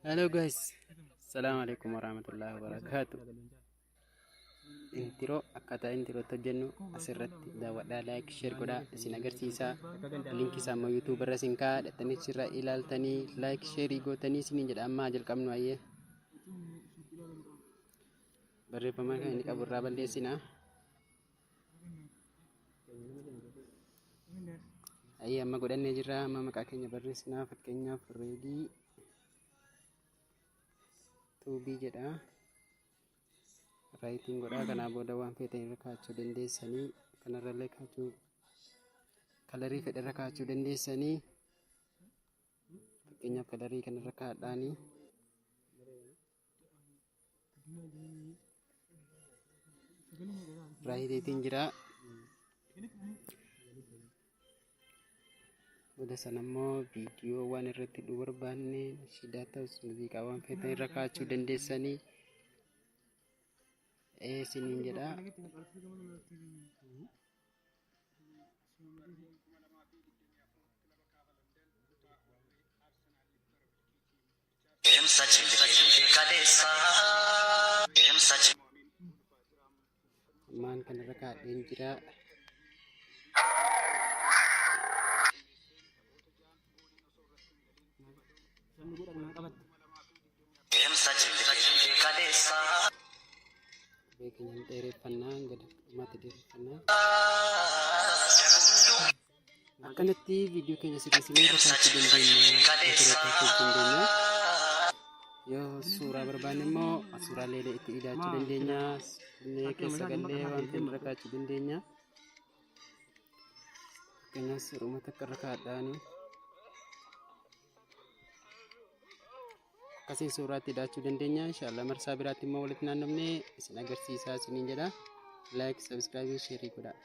Hello guys, Assalamualaikum warahmatullahi wabarakatuh. Intro akkaataa intro jennu asirratti daawwadhaa like share godhaa isin agarsiisa. Link isaa immoo YouTube irra isin kaa'aa dhattanii sirra ilaaltanii like share gootanii isiniin jedha. Amma jalqabnu ayyee. Barreeffama kan inni qabu irraa balleessinaa. Ayyee amma godhannee jirra. Amma maqaa keenya barreessinaa. Fakkeenyaaf ready tuubii jedha. Writing godhaa kanaa booda waan feetan irra kaa'achuu dandeessanii kanarrallee kaa'achuu kalarii fedhe irra kaa'achuu dandeessanii fakkeenyaaf kalarii kanarra kaa'adhaanii writing jira. Booda sana immoo viidiyoo waan irratti hidhuu barbaanne shidaa ta'us muuziqaa waan feetan irra kaa'achuu dandeessanii isiniin jedha. Maan kanarra kaa'adheen jira. Beeknya dheereffannaa gad dhumatti dheereffannaa akkanatti viidiyoo keenya sirreessinee rakkachuu dandeenya. Yoo suuraa barbaanne immoo suuraalee itti hidhachuu dandeenya. Illee keessa gallee waan ta'eef rakkachuu dandeenya. Fakkeenyaaf suuruma takka irra kaa'adhaanii akkasiin suuraatti hidhachuu dandeenya. Inshallah marsaa biraatti immoo walitti naannofnee isin agarsiisaa isiniin jedha. Like, subscribe, share godhaa.